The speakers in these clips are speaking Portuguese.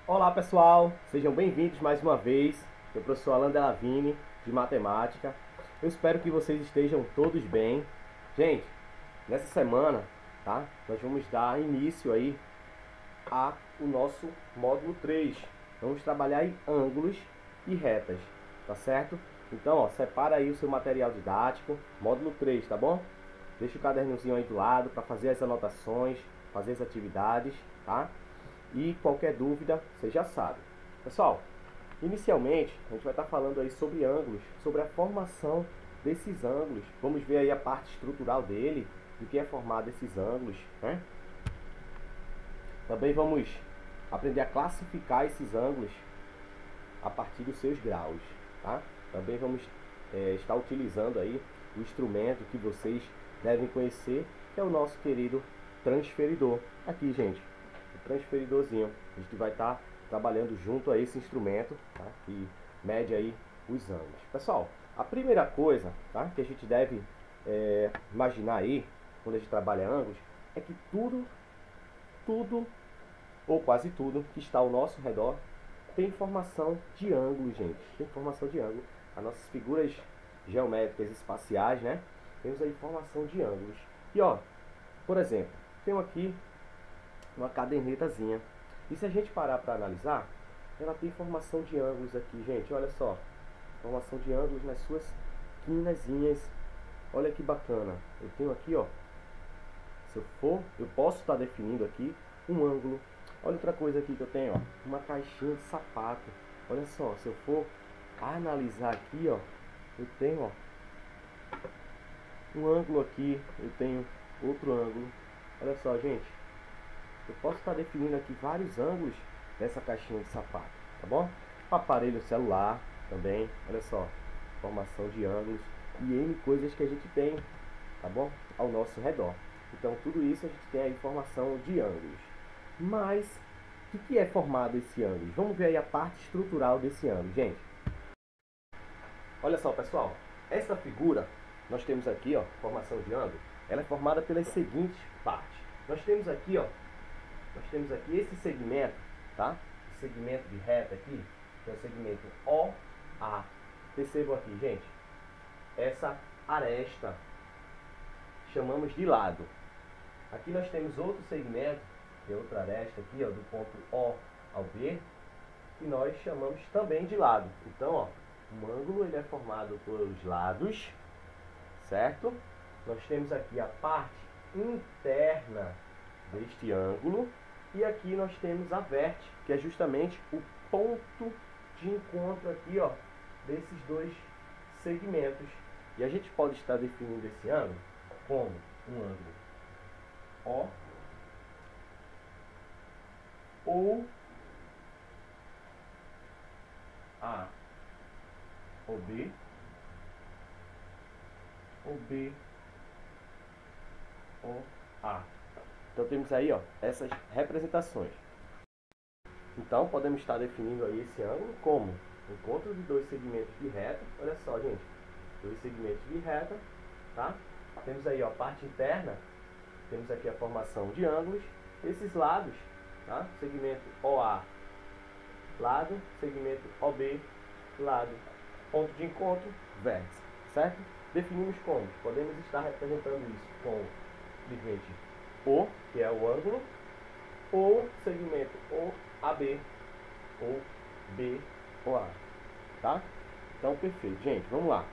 Olá pessoal, sejam bem-vindos mais uma vez. Eu sou o professor Alan Delavine, de Matemática. Eu espero que vocês estejam todos bem. Gente, nessa semana, tá? Nós vamos dar início aí a o nosso módulo 3. Vamos trabalhar em ângulos e retas, tá certo? Então, ó, separa aí o seu material didático, módulo 3, tá bom? Deixa o cadernozinho aí do lado para fazer as anotações, fazer as atividades, tá? E qualquer dúvida, você já sabe. Pessoal, inicialmente a gente vai estar falando aí sobre ângulos, sobre a formação desses ângulos. Vamos ver aí a parte estrutural dele, do que é formado esses ângulos, né? Também vamos aprender a classificar esses ângulos a partir dos seus graus, tá? Também vamos estar utilizando aí o instrumento que vocês devem conhecer, que é o nosso querido transferidor. Aqui, gente, o transferidorzinho. A gente vai estar trabalhando junto a esse instrumento, tá? Que mede aí os ângulos. Pessoal, a primeira coisa, tá, que a gente deve imaginar aí, quando a gente trabalha ângulos, é que tudo, ou quase tudo, que está ao nosso redor tem formação de ângulo, gente. Tem formação de ângulo. As nossas figuras geométricas espaciais, né? Temos aí formação de ângulos. E ó, por exemplo, tenho aqui uma cadernetazinha. E se a gente parar para analisar, ela tem formação de ângulos aqui, gente. Olha só. Formação de ângulos nas suas quinazinhas. Olha que bacana. Eu tenho aqui, ó. Se eu for, eu posso estar definindo aqui um ângulo. Olha outra coisa aqui que eu tenho, ó, uma caixinha de sapato. Olha só, se eu for analisar aqui, ó, eu tenho, ó, um ângulo aqui, eu tenho outro ângulo. Olha só, gente, eu posso estar definindo aqui vários ângulos dessa caixinha de sapato, tá bom? O aparelho celular também, olha só, formação de ângulos e N coisas que a gente tem, tá bom? Ao nosso redor. Então, tudo isso a gente tem a informação de ângulos. Mas, o que é formado esse ângulo? Vamos ver aí a parte estrutural desse ângulo, gente. Olha só, pessoal. Essa figura, nós temos aqui, ó, formação de ângulo. Ela é formada pelas seguintes partes. Nós temos aqui, ó, esse segmento, tá? Esse segmento de reta aqui, que é o segmento OA. Percebam aqui, gente. Essa aresta chamamos de lado. Aqui nós temos outro segmento, que é outra aresta aqui, ó, do ponto O ao B, que nós chamamos também de lado. Então, ó, um ângulo ele é formado pelos lados, certo? Nós temos aqui a parte interna deste ângulo, e aqui nós temos a vértice, que é justamente o ponto de encontro aqui, ó, desses dois segmentos. E a gente pode estar definindo esse ângulo como um ângulo O ou A ou B, ou B ou A. Então temos aí, ó, essas representações. Então podemos estar definindo aí esse ângulo como encontro de dois segmentos de reta. Olha só, gente, dois segmentos de reta, tá? Temos aí, ó, a parte interna, temos aqui a formação de ângulos. Esses lados, tá? Segmento OA, lado, segmento OB, lado, ponto de encontro, vértice, certo? Definimos como? Podemos estar representando isso com simplesmente O, que é o ângulo, ou segmento OAB, ou BOA, tá? Então, perfeito. Gente, vamos lá.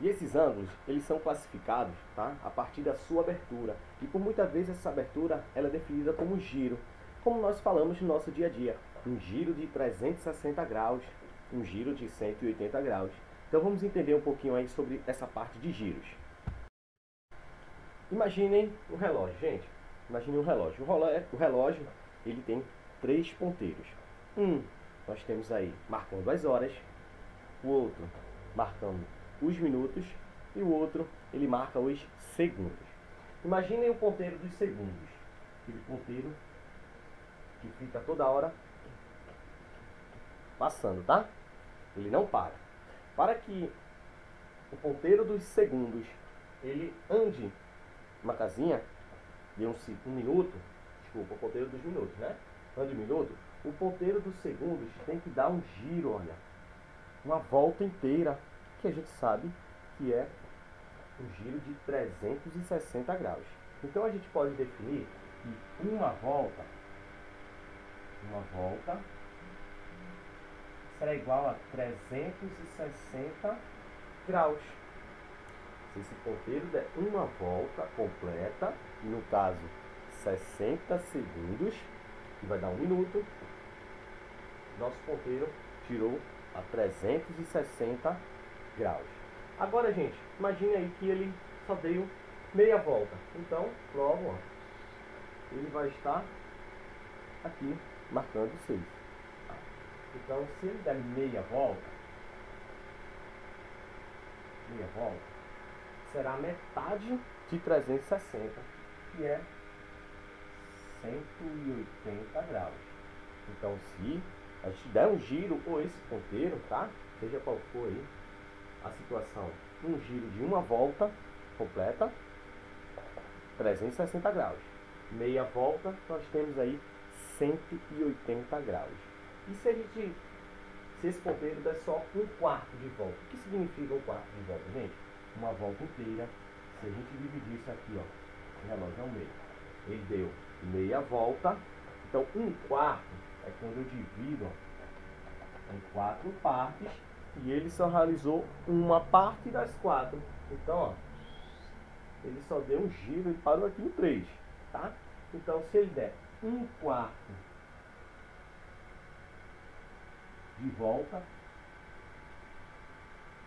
E esses ângulos, eles são classificados, tá, a partir da sua abertura. E por muitas vezes essa abertura ela é definida como giro, como nós falamos no nosso dia a dia. Um giro de 360 graus, um giro de 180 graus. Então vamos entender um pouquinho aí sobre essa parte de giros. Imaginem um relógio, gente. Imaginem um relógio. O relógio ele tem três ponteiros. Nós temos aí marcando as horas, o outro marcando os minutos e o outro ele marca os segundos. Imaginem o ponteiro dos segundos, aquele ponteiro que fica toda hora passando, tá? Ele não para. Para que o ponteiro dos segundos ele ande uma casinha de um minuto, desculpa, o ponteiro dos minutos, né? Ande um minuto, o ponteiro dos segundos tem que dar um giro, olha, uma volta inteira, que a gente sabe que é um giro de 360 graus. Então a gente pode definir que uma volta será igual a 360 graus. Se esse ponteiro der uma volta completa, no caso 60 segundos, que vai dar 1 minuto, nosso ponteiro girou a 360 graus. Agora, gente, imagine aí que ele só deu meia volta. Então, logo, ó, ele vai estar aqui marcando 6. Então, se ele der meia volta, será metade de 360, que é 180 graus. Então, se a gente der um giro com esse ponteiro, tá? Seja qual for aí a situação, um giro de uma volta completa, 360 graus. Meia volta, nós temos aí 180 graus. E se esse ponteiro der só um quarto de volta? O que significa um quarto de volta, gente? Uma volta inteira. Se a gente dividir isso aqui, ó, o relógio ao meio, ele deu meia volta. Então, um quarto é quando eu divido, ó, em 4 partes, e ele só realizou uma parte das 4. Então, ó, ele só deu um giro e parou aqui no 3, tá? Então, se ele der um quarto de volta,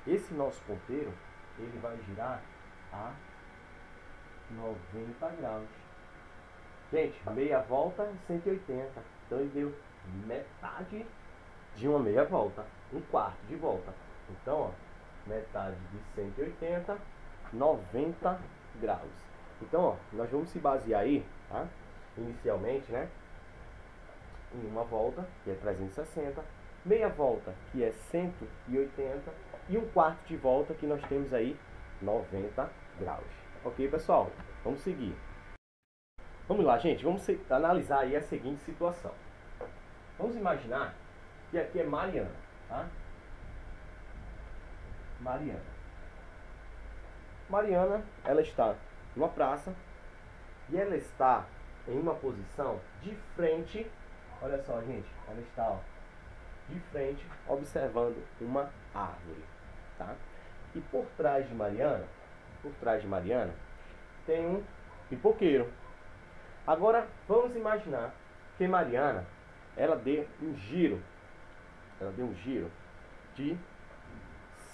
esse nosso ponteiro, ele vai girar a 90 graus. Gente, meia volta é 180. Então ele deu metade de uma meia volta, um quarto de volta. Então, ó, metade de 180, 90 graus. Então, ó, nós vamos se basear aí, tá? Inicialmente, né, em uma volta, que é 360, meia volta, que é 180, e um quarto de volta, que nós temos aí 90 graus. Ok, pessoal? Vamos seguir. Vamos lá, gente. Vamos analisar aí a seguinte situação. Vamos imaginar que aqui é Mariana, tá? Mariana, ela está numa praça e ela está em uma posição de frente. Olha só, gente. Ela está, ó, de frente, observando uma árvore, tá? E por trás de Mariana, tem um pipoqueiro. Agora, vamos imaginar que Mariana, ela deu um giro de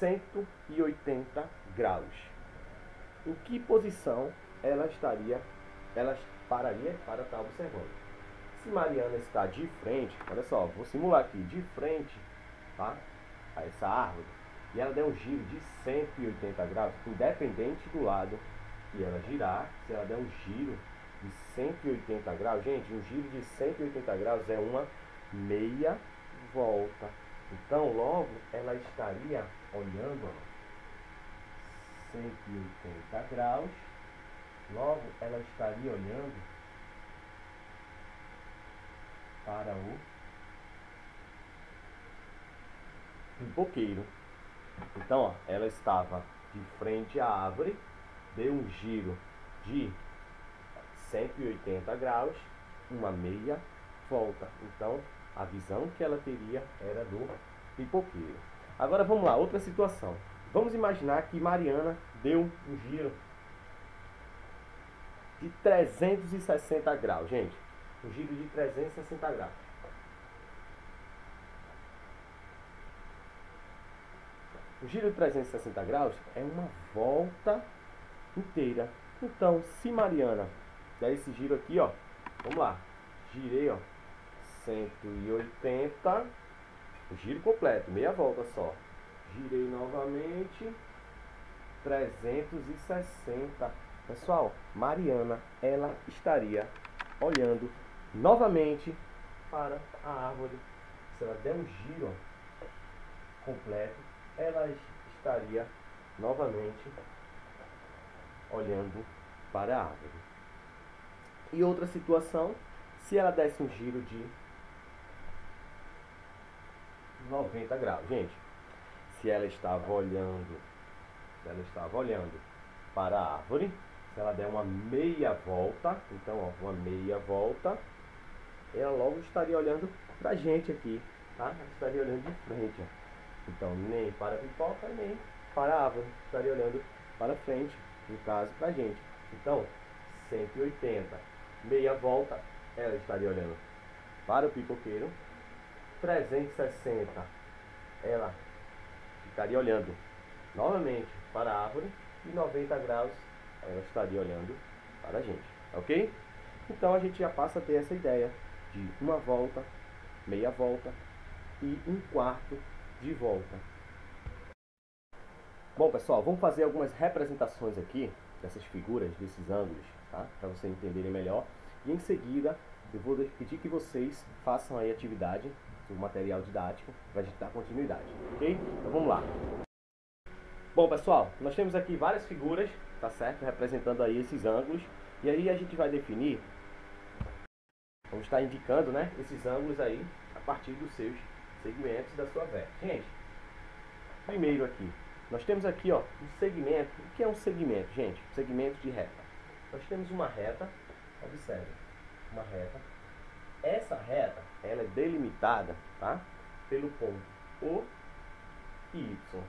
180 graus. Em que posição ela pararia para estar observando? Se Mariana está de frente, olha só, vou simular aqui, de frente, tá, a essa árvore, e ela der um giro de 180 graus, independente do lado que ela girar, se ela der um giro de 180 graus, gente, um giro de 180 graus é uma meia volta. Então, logo, ela estaria olhando, ó, 180 graus, logo, ela estaria olhando para o pipoqueiro. Então, ó, ela estava de frente à árvore, deu um giro de 180 graus, uma meia volta. Então, a visão que ela teria era do pipoqueiro. Agora, vamos lá, outra situação. Vamos imaginar que Mariana deu um giro de 360 graus, gente. Um giro de 360 graus. O giro de 360 graus é uma volta inteira. Então, se Mariana der esse giro aqui, ó, vamos lá, girei, ó, 180, o giro completo, meia volta só. Girei novamente, 360. Pessoal, Mariana, ela estaria olhando novamente para a árvore. Se ela der um giro, ó, completo, ela estaria novamente olhando para a árvore. E outra situação, se ela desse um giro de 90 graus. Gente, se ela estava olhando para a árvore, se ela der uma meia volta, então ó, uma meia volta, ela logo estaria olhando para a gente aqui, tá? Ela estaria olhando de frente, ó. Então nem para a pipoca, nem para a árvore, estaria olhando para frente, no caso para a gente. Então 180, meia volta, ela estaria olhando para o pipoqueiro. 360, ela ficaria olhando novamente para a árvore. E 90 graus, ela estaria olhando para a gente, ok? Então a gente já passa a ter essa ideia de uma volta, meia volta e um quarto de volta. Bom, pessoal, vamos fazer algumas representações aqui dessas figuras, desses ângulos, tá? Para vocês entenderem melhor. E em seguida, eu vou pedir que vocês façam aí atividade, o material didático, para a gente dar continuidade, ok? Então vamos lá. Bom, pessoal, nós temos aqui várias figuras, tá certo? Representando aí esses ângulos. E aí a gente vai definir, vamos estar indicando, né, esses ângulos aí a partir dos seus segmentos da sua vértice. Gente, primeiro aqui, nós temos aqui, ó, um segmento. O que é um segmento, gente? Segmento de reta. Nós temos uma reta, observe, uma reta. Essa reta, ela é delimitada, tá, pelo ponto O e Y.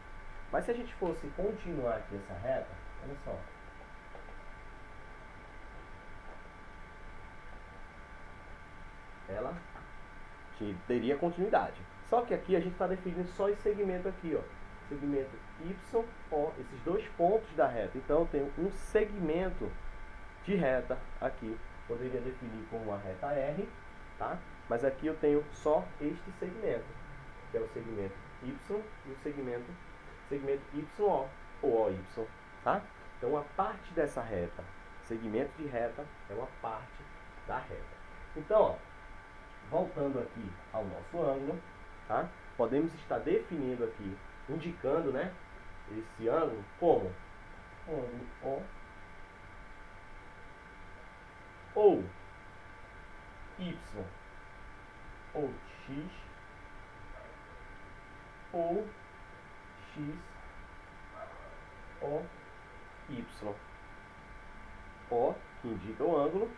Mas se a gente fosse continuar aqui essa reta, olha só. Ela teria continuidade. Só que aqui a gente está definindo só esse segmento aqui, ó. Segmento Y, ó, esses dois pontos da reta. Então eu tenho um segmento de reta aqui. Poderia definir como uma reta R, tá? Mas aqui eu tenho só este segmento, que é o segmento Y e o segmento YO ou OY, tá? Então a parte dessa reta, segmento de reta, é uma parte da reta. Então, ó, voltando aqui ao nosso ângulo, tá? Podemos estar definindo aqui, indicando, né, esse ângulo como ângulo O ou Y ou X ou X ou Y. O, que indica o ângulo.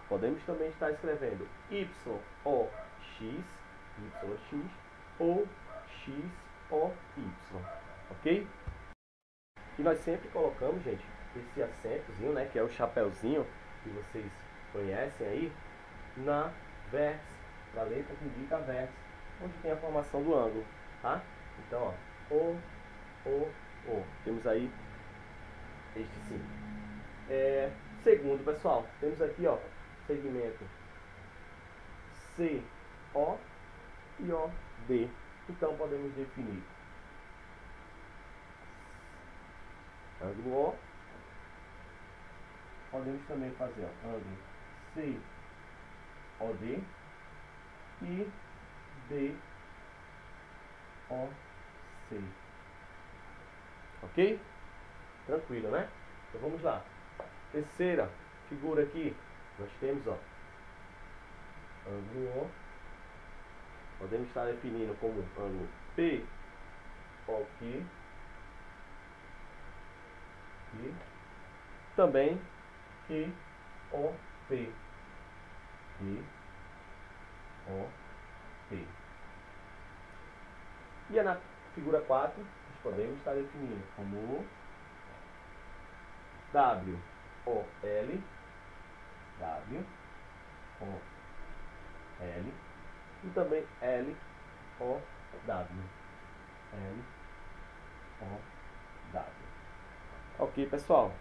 Podemos também estar escrevendo YOX ou XOY, ok? E nós sempre colocamos, gente, esse acentozinho, né, que é o chapéuzinho que vocês conhecem aí, na vértice, na letra que indica a vértice, onde tem a formação do ângulo, tá? Então, ó, O. Temos aí este sim. Segundo, pessoal, temos aqui, ó, segmento CO e OD. Então podemos definir ângulo O. Podemos também fazer, ó, ângulo COD e DOC. Ok? Tranquilo, né? Então vamos lá. Terceira figura aqui, nós temos, ó, ângulo O. Podemos estar definindo como ângulo POQ e também QOP. E na figura 4, nós podemos estar definindo como WOL, e também LOW. Ok, pessoal?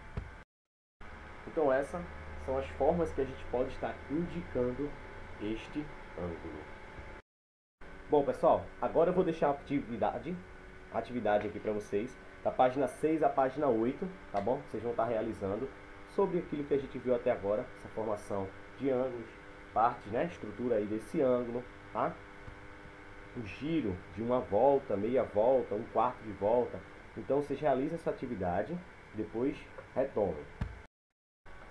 Então essas são as formas que a gente pode estar indicando este ângulo. Bom, pessoal, agora eu vou deixar a atividade aqui para vocês, da página 6 à página 8, tá bom? Vocês vão estar realizando sobre aquilo que a gente viu até agora, essa formação de ângulos, partes, né? Estrutura aí desse ângulo, tá? O giro de uma volta, meia volta, um quarto de volta. Então vocês realizam essa atividade, depois retomem.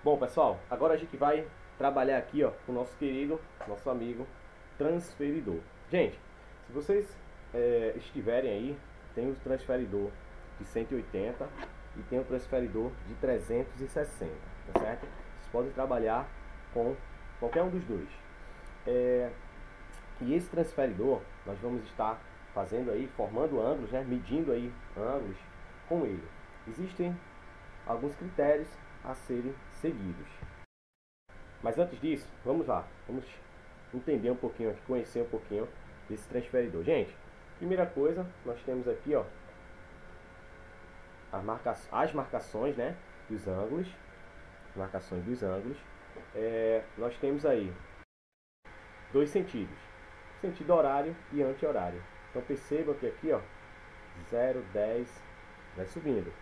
Bom, pessoal, agora a gente vai trabalhar aqui, ó, com o nosso querido, nosso amigo transferidor. Gente, se vocês estiverem aí, tem o transferidor de 180 e tem o transferidor de 360, tá certo? Vocês podem trabalhar com qualquer um dos dois. E esse transferidor, nós vamos estar fazendo aí, formando ângulos, né? Medindo aí ângulos com ele. Existem alguns critérios a serem seguidos. Mas antes disso, vamos lá, vamos entender um pouquinho aqui, conhecer um pouquinho desse transferidor. Gente, primeira coisa, nós temos aqui, ó, as marcações, né, dos ângulos, marcações dos ângulos. Nós temos aí dois sentidos, sentido horário e anti-horário. Então perceba que aqui, ó, 0, 10, vai subindo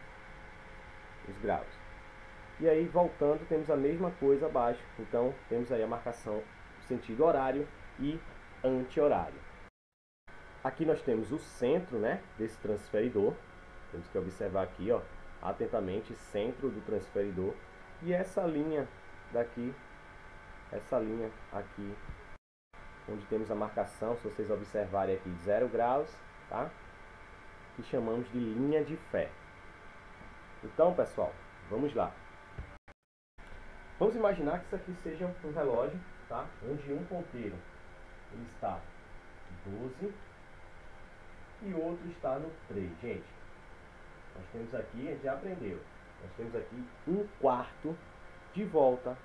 os graus. E aí, voltando, temos a mesma coisa abaixo. Então, temos aí a marcação sentido horário e anti-horário. Aqui nós temos o centro, né, desse transferidor. Temos que observar aqui, ó, atentamente, centro do transferidor. E essa linha daqui, essa linha aqui, onde temos a marcação, se vocês observarem aqui, 0 graus, tá? Que chamamos de linha de fé. Então, pessoal, vamos lá. Vamos imaginar que isso aqui seja um relógio, tá? Onde um ponteiro ele está 12 e o outro está no 3. Gente, nós temos aqui, a gente já aprendeu, nós temos aqui 1/4 de volta.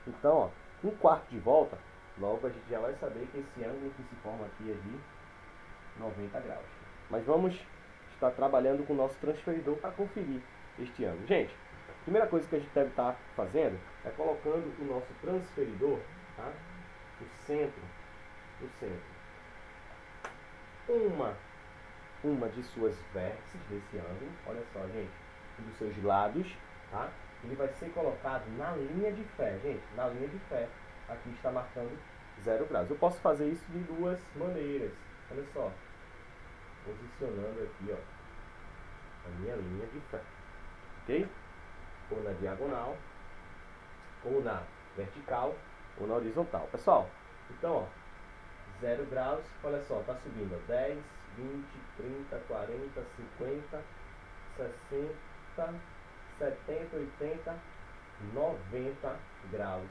Então, ó, 1/4 de volta, logo a gente já vai saber que esse ângulo que se forma aqui é de 90 graus. Mas vamos estar trabalhando com o nosso transferidor para conferir este ângulo. Gente, a primeira coisa que a gente deve estar fazendo é colocando o nosso transferidor, tá? No centro, uma de suas vértices desse ângulo, olha só, gente, um dos seus lados, tá? Ele vai ser colocado na linha de fé, gente, na linha de fé. Aqui está marcando 0 graus. Eu posso fazer isso de duas maneiras, olha só, posicionando aqui, ó, a minha linha de fé, ok? Ou na diagonal, ou na vertical, ou na horizontal. Pessoal, então, ó, 0 graus, olha só, tá subindo, ó, 10, 20, 30, 40, 50, 60, 70, 80, 90 graus.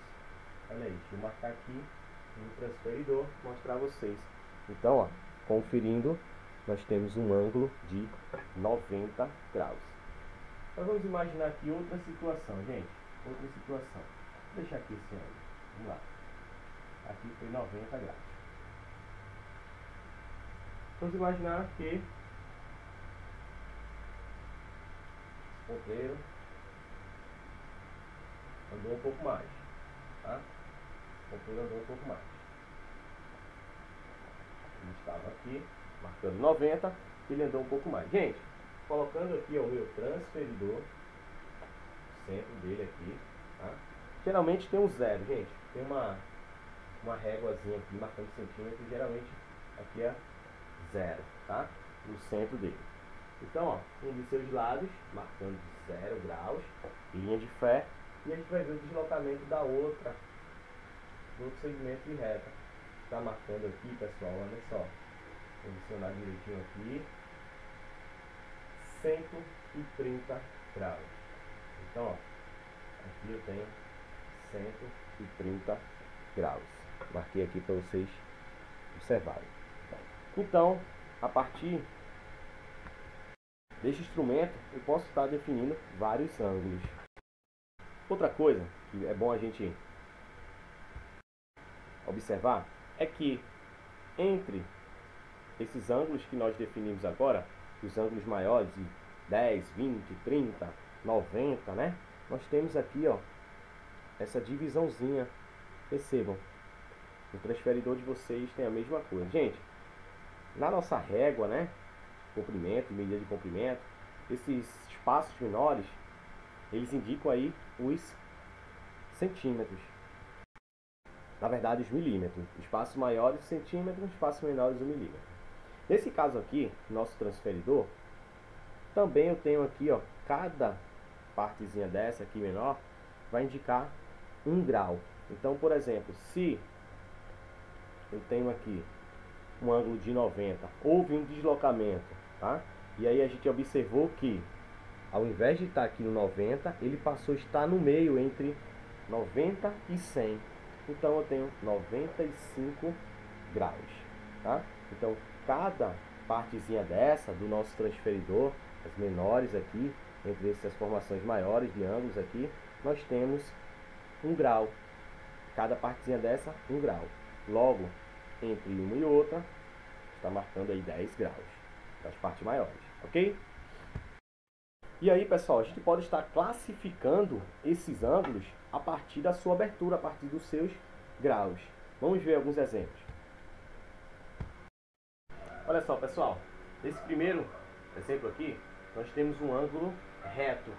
Olha aí, deixa eu marcar aqui no transferidor, mostrar a vocês. Então, ó, conferindo, nós temos um ângulo de 90 graus. Então vamos imaginar aqui outra situação, gente. Outra situação. Vou deixar aqui esse ângulo. Vamos lá. Aqui foi 90 graus. Vamos imaginar que esse ponteiro andou um pouco mais, tá? O ponteiro andou um pouco mais. Ele estava aqui, marcando 90, ele andou um pouco mais. Gente, colocando aqui o meu transferidor, o centro dele aqui, tá? Geralmente tem um 0, gente. Tem uma réguazinha aqui marcando centímetros, geralmente aqui é 0, tá? No centro dele. Então, ó, um dos seus lados, marcando 0 graus, linha de fé, e a gente vai ver o deslocamento do outro segmento de reta. Está marcando aqui, pessoal, olha só. Posicionar direitinho aqui, 130 graus. Então, ó, aqui eu tenho 130 graus. Marquei aqui para vocês observarem. Então, a partir deste instrumento, eu posso estar definindo vários ângulos. Outra coisa que é bom a gente observar é que entre esses ângulos que nós definimos agora, os ângulos maiores de 10, 20, 30, 90, né? Nós temos aqui, ó, essa divisãozinha. Percebam, o transferidor de vocês tem a mesma coisa. Gente, na nossa régua, né, comprimento, medida de comprimento, esses espaços menores, eles indicam aí os centímetros. Na verdade, os milímetros. Espaços maiores, centímetros, espaços menores, o milímetro. Nesse caso aqui, nosso transferidor, também eu tenho aqui, ó, cada partezinha dessa aqui menor vai indicar 1 grau. Então, por exemplo, se eu tenho aqui um ângulo de 90. Houve um deslocamento, tá? E aí a gente observou que, ao invés de estar aqui no 90, ele passou a estar no meio entre 90 e 100. Então eu tenho 95 graus, tá? Então cada partezinha dessa do nosso transferidor, as menores aqui, entre essas formações maiores de ângulos aqui, nós temos 1 grau. Cada partezinha dessa, 1 grau. Logo, entre uma e outra, está marcando aí 10 graus das partes maiores, ok? E aí, pessoal, a gente pode estar classificando esses ângulos a partir da sua abertura, a partir dos seus graus. Vamos ver alguns exemplos. Olha só, pessoal, nesse primeiro exemplo aqui, nós temos um ângulo reto,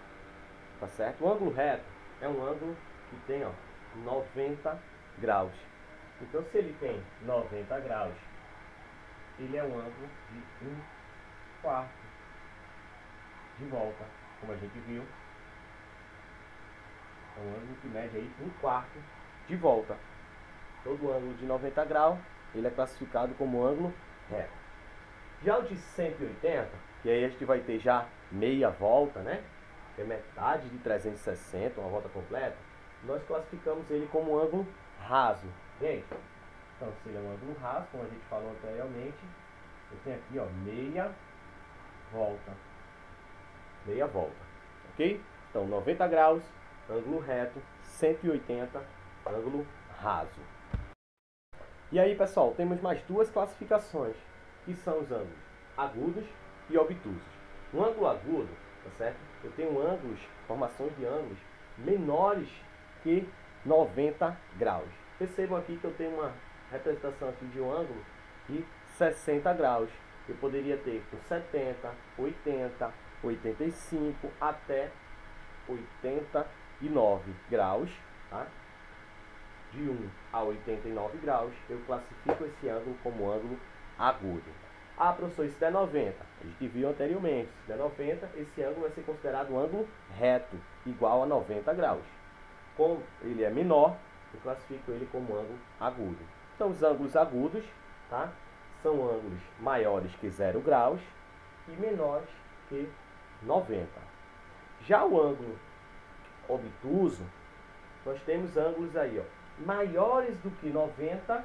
tá certo? O ângulo reto é um ângulo que tem, ó, 90 graus. Então, se ele tem 90 graus, ele é um ângulo de 1/4 de volta, como a gente viu. É um ângulo que mede aí 1/4 de volta. Todo ângulo de 90 graus, ele é classificado como ângulo reto. Já o de 180, que aí a gente vai ter já meia volta, né? Que é metade de 360, uma volta completa. Nós classificamos ele como ângulo raso. Gente, então se ele é um ângulo raso, como a gente falou anteriormente, eu tenho aqui, ó, meia volta. Meia volta, ok? Então 90 graus, ângulo reto, 180, ângulo raso. E aí, pessoal, temos mais duas classificações, que são os ângulos agudos e obtusos. No ângulo agudo, tá certo? Eu tenho ângulos, formações de ângulos menores que 90 graus. Percebam aqui que eu tenho uma representação aqui de um ângulo de 60 graus. Eu poderia ter com 70, 80, 85 até 89 graus, tá? De 1 a 89 graus, eu classifico esse ângulo como ângulo agudo. Ah, professor, isso é 90. A gente viu anteriormente. Se der 90, esse ângulo vai ser considerado um ângulo reto, igual a 90 graus. Como ele é menor, eu classifico ele como ângulo agudo. Então, os ângulos agudos, tá? São ângulos maiores que 0 graus e menores que 90. Já o ângulo obtuso, nós temos ângulos aí, ó, maiores do que 90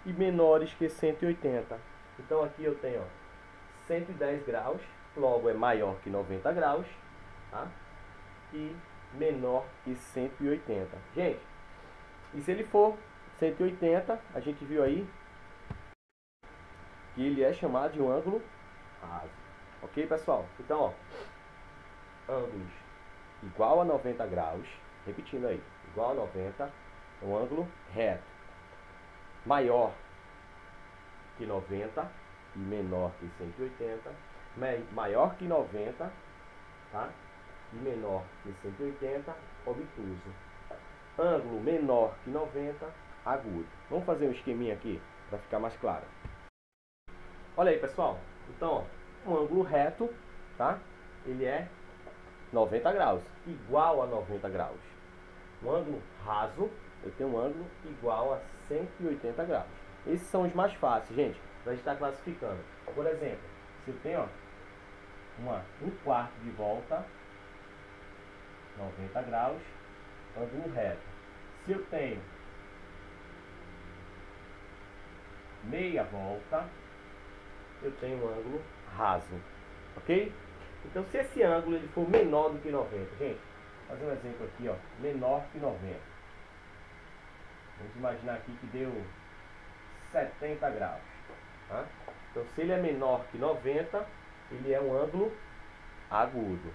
e menores que 180. Então aqui eu tenho, ó, 110 graus, logo é maior que 90 graus, tá? E menor que 180. Gente, e se ele for 180, a gente viu aí que ele é chamado de um ângulo raso. Ok, pessoal? Então, ó, ângulos igual a 90 graus, repetindo aí, igual a 90, é um ângulo reto. Maior que 90 e menor que 180, maior que 90, tá? E menor que 180, obtuso. Ângulo menor que 90, agudo. Vamos fazer um esqueminha aqui para ficar mais claro. Olha aí, pessoal. Então, ó, um ângulo reto, tá? Ele é 90 graus, igual a 90 graus. Um ângulo raso, eu tenho um ângulo igual a 180 graus. Esses são os mais fáceis, gente, para a gente estar classificando. Por exemplo, se eu tenho, ó, 1/4 de volta, 90 graus, ângulo reto. Se eu tenho meia volta, eu tenho um ângulo raso, ok? Então, se esse ângulo ele for menor do que 90, gente, vou fazer um exemplo aqui, ó, menor que 90. Vamos imaginar aqui que deu 70 graus, tá? Então, se ele é menor que 90, ele é um ângulo agudo.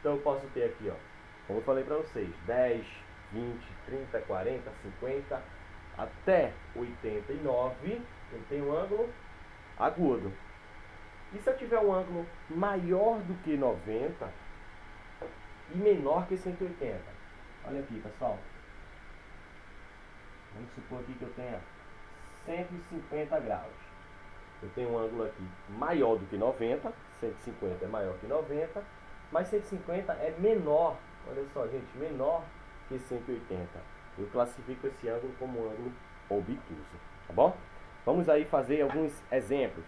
Então, eu posso ter aqui, ó, como eu falei para vocês, 10, 20, 30, 40, 50, até 89, eu tenho um ângulo agudo. E se eu tiver um ângulo maior do que 90 e menor que 180? Olha aqui, pessoal. Vamos supor aqui que eu tenha 150 graus. Eu tenho um ângulo aqui maior do que 90, 150 é maior que 90, mas 150 é menor, olha só, gente, menor que 180. Eu classifico esse ângulo como um ângulo obtuso, tá bom? Vamos aí fazer alguns exemplos.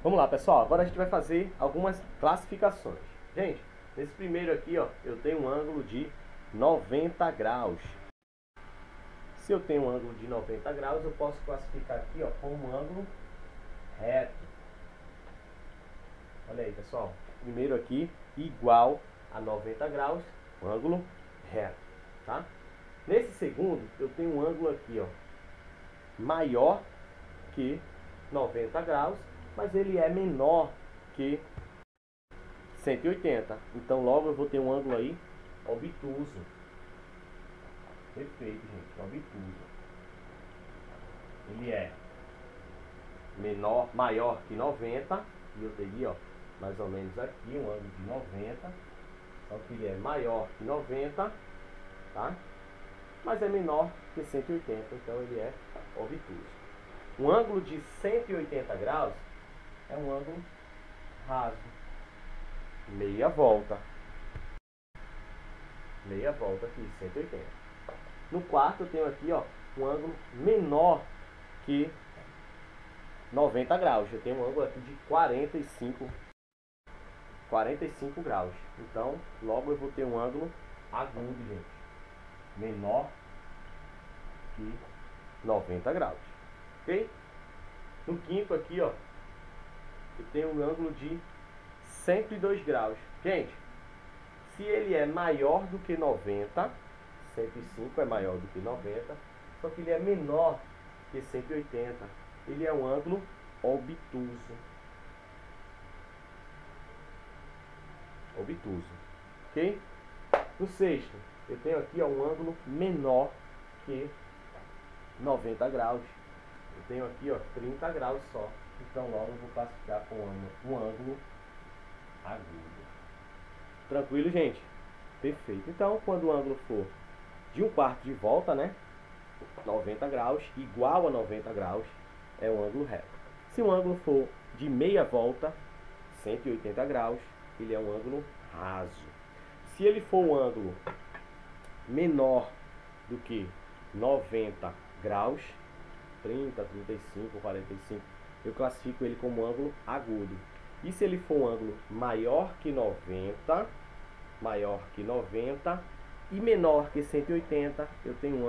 Vamos lá, pessoal. Agora a gente vai fazer algumas classificações. Gente, nesse primeiro aqui, ó, eu tenho um ângulo de 90 graus. Se eu tenho um ângulo de 90 graus, eu posso classificar aqui, ó, como um ângulo reto. Olha aí, pessoal. Primeiro aqui, igual a 90 graus, um ângulo reto, tá? Nesse segundo, eu tenho um ângulo aqui, ó, maior que 90 graus, mas ele é menor que 180. Então, logo eu vou ter um ângulo aí obtuso. Perfeito, gente, obtuso. Ele é maior que 90, e eu teria, ó, mais ou menos aqui um ângulo de 90. Só que ele é maior que 90, tá? Mas é menor que 180, então ele é obtuso. Um ângulo de 180 graus é um ângulo raso. Meia volta. Meia volta aqui, 180. No quarto eu tenho aqui, ó, um ângulo menor que 90 graus. Eu tenho um ângulo aqui de 45 graus. Então, logo eu vou ter um ângulo agudo, gente. Menor que 90 graus. Ok? No quinto aqui, ó, eu tenho um ângulo de 102 graus. Gente, se ele é maior do que 90, 105 é maior do que 90, só que ele é menor que 180. Ele é um ângulo obtuso. Obtuso. Ok? No sexto, eu tenho aqui, ó, um ângulo menor que 90 graus. Eu tenho aqui, ó, 30 graus só. Então logo eu vou classificar com um ângulo agudo. Tranquilo, gente? Perfeito. Então, quando o ângulo for de 1/4 de volta, né? 90 graus, igual a 90 graus, é um ângulo reto. Se o ângulo for de meia volta, 180 graus, ele é um ângulo raso. Se ele for um ângulo menor do que 90 graus, 30, 35, 45, eu classifico ele como ângulo agudo. E se ele for um ângulo maior que 90 e menor que 180, eu tenho um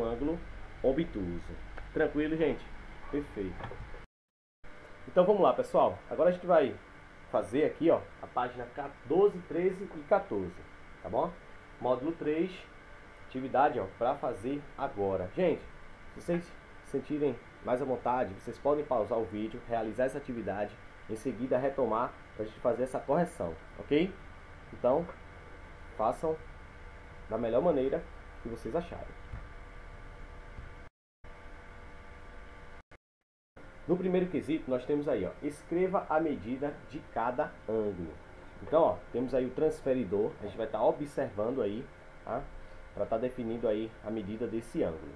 ângulo obtuso. Tranquilo, gente? Perfeito. Então vamos lá, pessoal. Agora a gente vai fazer aqui, ó, a página 12, 13 e 14, tá bom? Módulo 3, atividade, ó, para fazer agora. Gente, se vocês se sentirem mais à vontade, vocês podem pausar o vídeo, realizar essa atividade, em seguida retomar para a gente fazer essa correção, ok? Então, façam da melhor maneira que vocês acharem. No primeiro quesito, nós temos aí, ó, escreva a medida de cada ângulo. Então, ó, temos aí o transferidor, a gente vai estar observando aí, tá? Para estar definindo aí a medida desse ângulo.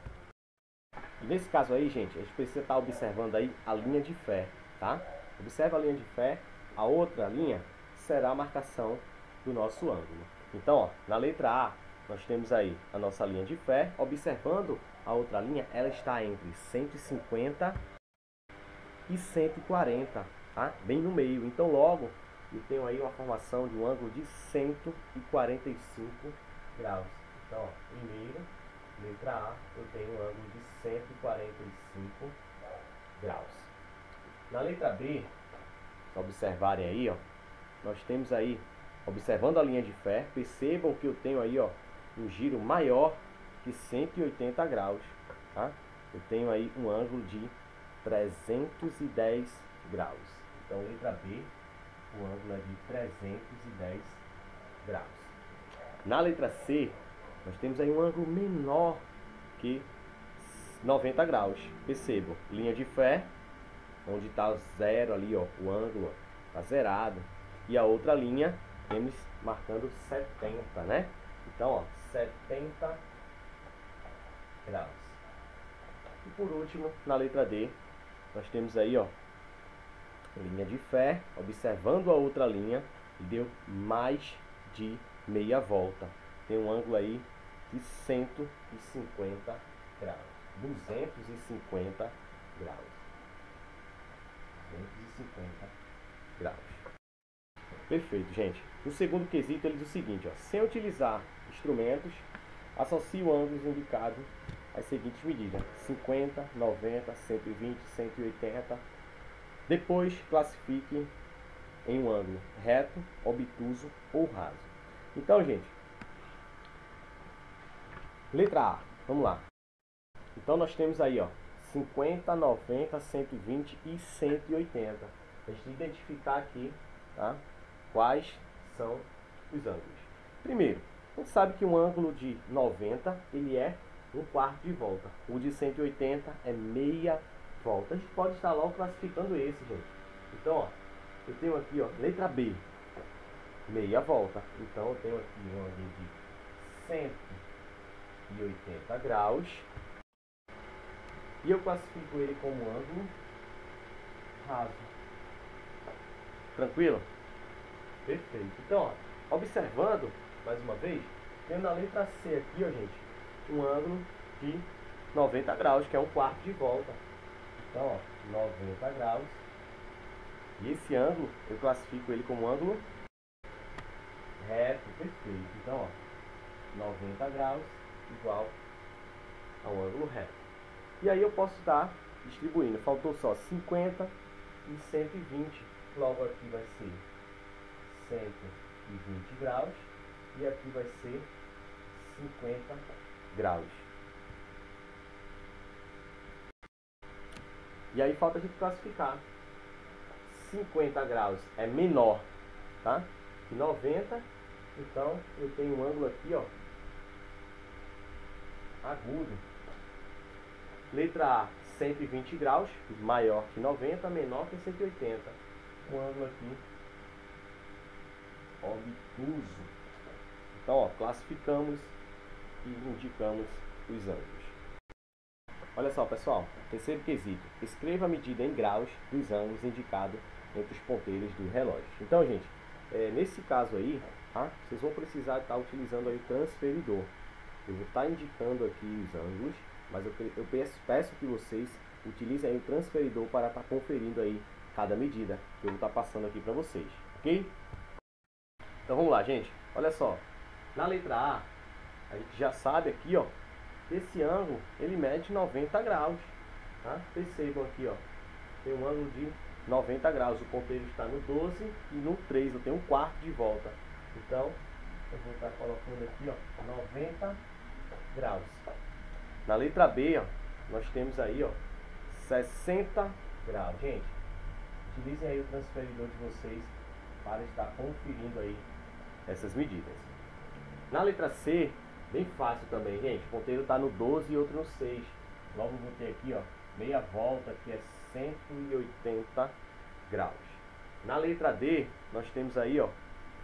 E nesse caso aí, gente, a gente precisa estar observando aí a linha de fé, tá? Observa a linha de fé, a outra linha será a marcação do nosso ângulo. Então, ó, na letra A, nós temos aí a nossa linha de fé, observando a outra linha, ela está entre 150 e 140, tá? Bem no meio. Então, logo, eu tenho aí uma formação de um ângulo de 145 graus. Então, ó, primeiro, letra A, eu tenho um ângulo de 145 graus. Na letra B, se observarem aí, ó, nós temos aí, observando a linha de fé, percebam que eu tenho aí, ó, um giro maior que 180 graus, tá? Eu tenho aí um ângulo de 310 graus. Então, letra B, o ângulo é de 310 graus. Na letra C, nós temos aí um ângulo menor que 90 graus. Percebam, linha de fé, onde está o zero ali, ó, o ângulo está zerado. E a outra linha, temos marcando 70, né? Então, ó, 70 graus. E por último, na letra D, nós temos aí, ó, linha de fé, observando a outra linha, e deu mais de meia volta. Tem um ângulo aí e 150 graus. 250 graus. 250 graus. Perfeito, gente. No segundo quesito ele diz o seguinte, ó, sem utilizar instrumentos, associe o ângulo indicado às seguintes medidas: 50, 90, 120, 180. Depois classifique em um ângulo reto, obtuso ou raso. Então, gente, letra A, vamos lá. Então nós temos aí, ó, 50, 90, 120 e 180. A gente identificar aqui, tá, quais são os ângulos. Primeiro, a gente sabe que um ângulo de 90 ele é um quarto de volta. O de 180 é meia volta. A gente pode estar logo classificando esse, gente. Então, ó, eu tenho aqui, ó, letra B, meia volta. Então eu tenho aqui um ângulo de 180 graus. E eu classifico ele como ângulo raso. Tranquilo? Perfeito. Então, ó, observando, mais uma vez, tem na letra C aqui, ó, gente, um ângulo de 90 graus, que é um quarto de volta. Então, ó, 90 graus. E esse ângulo, eu classifico ele como ângulo reto. Perfeito. Então, ó, 90 graus igual ao ângulo reto. E aí eu posso estar distribuindo. Faltou só 50 e 120. Logo aqui vai ser 120 graus. E aqui vai ser 50 graus. E aí falta a gente classificar. 50 graus é menor, tá, que 90. Então eu tenho um ângulo aqui, ó, agudo. Letra A, 120 graus, maior que 90, menor que 180. Um ângulo aqui obtuso. Então, ó, classificamos e indicamos os ângulos. Olha só, pessoal, terceiro quesito. Escreva a medida em graus dos ângulos indicados entre os ponteiros do relógio. Então, gente, nesse caso aí, tá, vocês vão precisar estar utilizando aí o transferidor. Eu vou estar indicando aqui os ângulos, mas eu peço que vocês utilizem aí o transferidor para estar conferindo aí cada medida que eu vou estar passando aqui para vocês, ok? Então vamos lá, gente. Olha só, na letra A gente já sabe aqui, ó, que esse ângulo ele mede 90 graus, tá? Percebam aqui, ó, tem um ângulo de 90 graus. O ponteiro está no 12 e no 3, eu tenho um quarto de volta. Então eu vou estar colocando aqui, ó, 90 graus. Na letra B, ó, nós temos aí, ó, 60 graus. Gente, utilizem aí o transferidor de vocês para estar conferindo aí essas medidas. Na letra C, bem fácil também, gente. O ponteiro está no 12 e outro no 6. Logo vou ter aqui, ó, meia volta, que é 180 graus. Na letra D, nós temos aí, ó,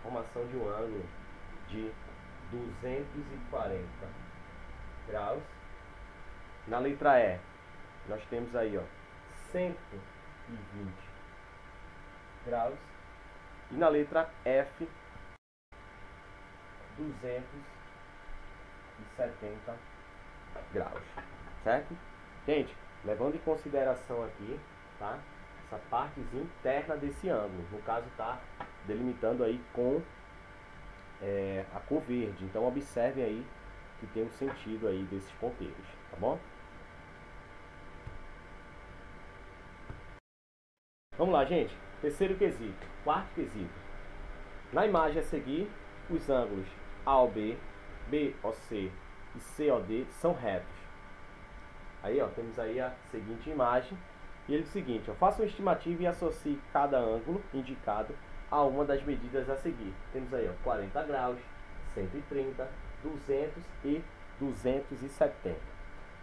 formação de um ângulo de 240 graus. Na letra E, nós temos aí, ó, 120 graus. E na letra F, 270 graus, certo? Gente, levando em consideração aqui, tá, essa partezinha interna desse ângulo, no caso tá delimitando aí com a cor verde. Então observem aí que tem um sentido aí desses ponteiros, tá bom? Vamos lá, gente. Terceiro quesito. Quarto quesito. Na imagem a seguir, os ângulos AOB, BOC e COD são retos. Aí, ó, temos aí a seguinte imagem. E ele diz o seguinte, ó, faça uma estimativa e associe cada ângulo indicado a uma das medidas a seguir. Temos aí, ó, 40 graus, 130, 200 e 270.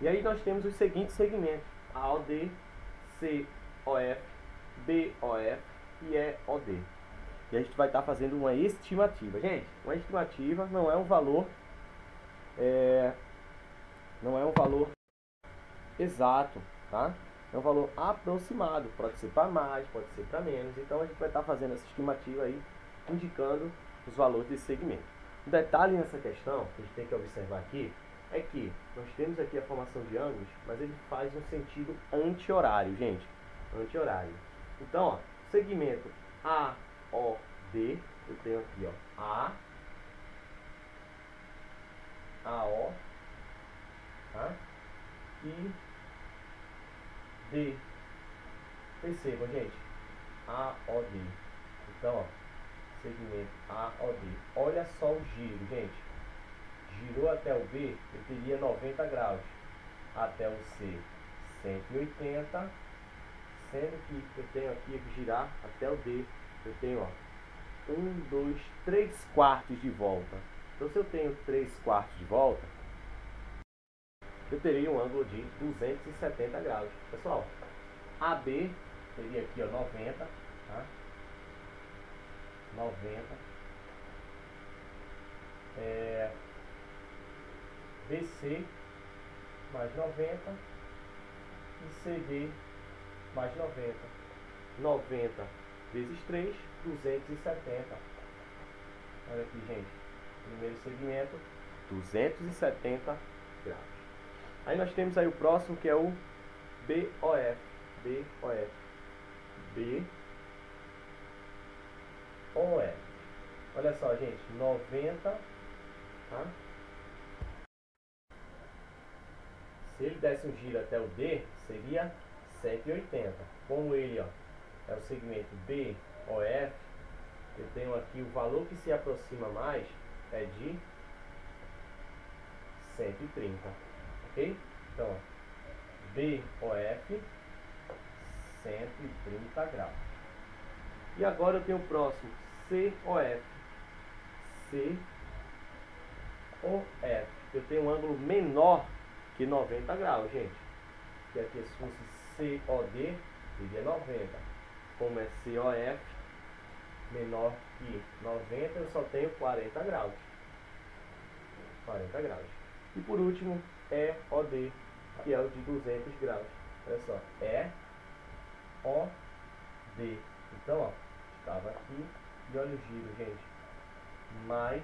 E aí nós temos os seguintes segmentos: AOD, COF, BOF e EOD. E a gente vai estar fazendo uma estimativa. Gente, uma estimativa não é um valor exato, tá? É um valor aproximado, pode ser para mais, pode ser para menos. Então a gente vai estar fazendo essa estimativa aí, indicando os valores desse segmento. Um detalhe nessa questão que a gente tem que observar aqui é que nós temos aqui a formação de ângulos, mas ele faz um sentido anti-horário, gente. Anti-horário. Então, ó, segmento AOD, eu tenho aqui, ó, AO, tá? E D. Percebam, gente, AOD. Então, ó, segmento AOD. Olha só o giro, gente. Girou até o B, eu teria 90 graus. Até o C, 180. Sendo que eu tenho aqui que girar até o D. Eu tenho, ó, 1, 2, 3 quartos de volta. Então, se eu tenho 3 quartos de volta, eu teria um ângulo de 270 graus. Pessoal, AB teria aqui, ó, 90, tá? 90. BC mais 90 e CD mais 90. 90 vezes 3, 270. Olha aqui, gente. Primeiro segmento, 270 graus. Aí nós temos aí o próximo, que é o BOF. BOF. BOF. Olha só, gente. 90, tá? Se ele desse um giro até o D, seria 180. Como ele, ó, é o segmento BOF, eu tenho aqui o valor que se aproxima mais é de 130. Ok? Então, ó, BOF, 130 graus. E agora eu tenho o próximo, COF. COF. Eu tenho um ângulo menor que 90 graus, gente. Que aqui se fosse COD, seria 90. Como é COF, menor que 90, eu só tenho 40 graus. 40 graus. E por último, EOD, que é o de 200 graus. Olha só, EOD. Então, ó, estava aqui e olha o giro, gente. Mais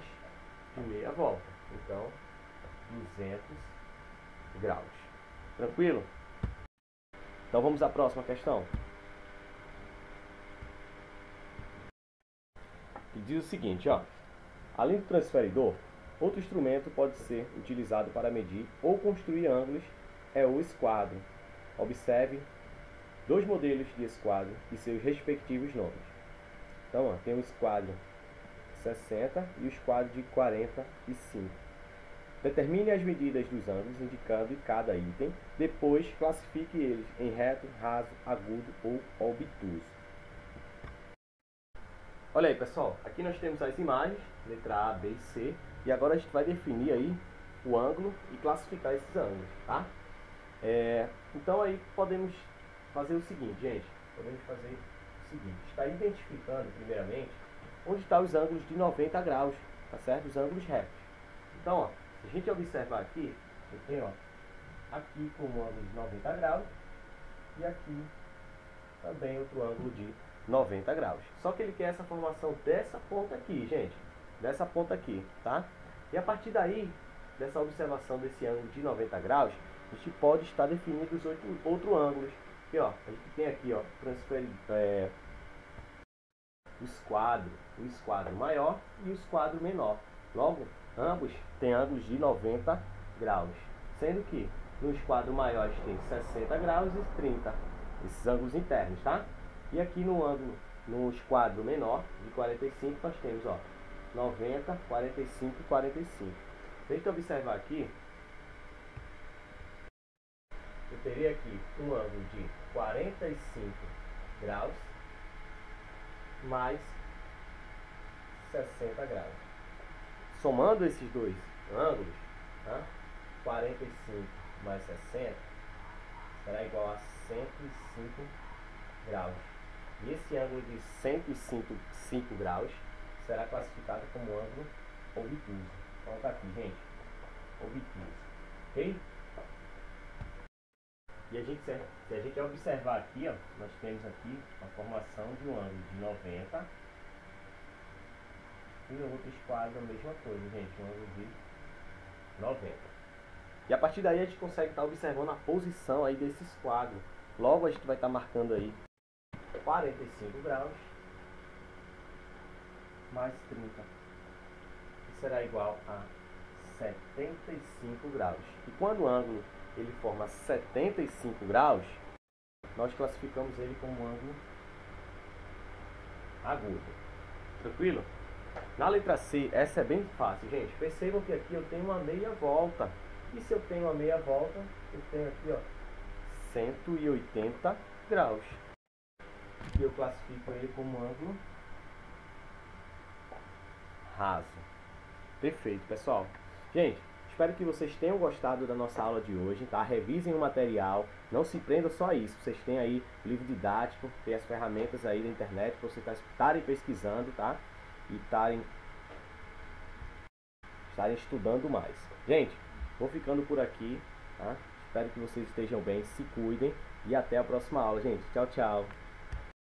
de meia volta. Então, 200 graus. Tranquilo? Então vamos à próxima questão. Que diz o seguinte, ó. Além do transferidor, outro instrumento pode ser utilizado para medir ou construir ângulos, é o esquadro. Observe dois modelos de esquadro e seus respectivos nomes. Então, ó, tem o esquadro 60 e o esquadro de 45. Determine as medidas dos ângulos indicando em cada item, depois classifique eles em reto, raso, agudo ou obtuso. Olha aí, pessoal, aqui nós temos as imagens, letra A, B e C, e agora a gente vai definir aí o ângulo e classificar esses ângulos, tá? Então aí podemos fazer o seguinte, gente, está identificando primeiramente onde estão os ângulos de 90 graus, tá certo? Os ângulos retos. Então, ó, se a gente observar aqui, eu tenho, ó, aqui como ângulo de 90 graus e aqui também outro ângulo de 90 graus. Só que ele quer essa formação dessa ponta aqui, gente. Dessa ponta aqui, tá? E a partir daí, dessa observação desse ângulo de 90 graus, a gente pode estar definindo os outros ângulos. Aqui, ó, a gente tem aqui, ó, o esquadro maior e o esquadro menor. Logo, ambos têm ângulos de 90 graus. Sendo que no esquadro maior a gente tem 60 graus e 30. Esses ângulos internos, tá? E aqui no esquadro menor, de 45, nós temos, ó, 90, 45 e 45. Se a gente observar aqui, eu teria aqui um ângulo de 45 graus mais 60 graus. Somando esses dois ângulos, tá? 45 mais 60 será igual a 105 graus. E esse ângulo de 105 graus será classificado como ângulo obtuso. Então tá aqui, gente, obtuso, ok? E se a gente observar aqui, ó, nós temos aqui a formação de um ângulo de 90 e no outro esquadro a mesma coisa, gente, um ângulo de 90. E a partir daí a gente consegue estar observando a posição aí desses quadros. Logo a gente vai estar marcando aí 45 graus mais 30, que será igual a 75 graus. E quando o ângulo ele forma 75 graus, nós classificamos ele como um ângulo agudo. Tranquilo? Na letra C, essa é bem fácil, gente. Percebam que aqui eu tenho uma meia volta. E se eu tenho uma meia volta, eu tenho aqui, ó, 180 graus. E eu classifico ele como ângulo raso. Perfeito, pessoal. Gente, espero que vocês tenham gostado da nossa aula de hoje, tá? Revisem o material, não se prendam só a isso. Vocês têm aí o livro didático, tem as ferramentas aí da internet para vocês estarem pesquisando, tá? E estarem estudando mais. Gente, vou ficando por aqui, tá? Espero que vocês estejam bem, se cuidem e até a próxima aula, gente. Tchau, tchau.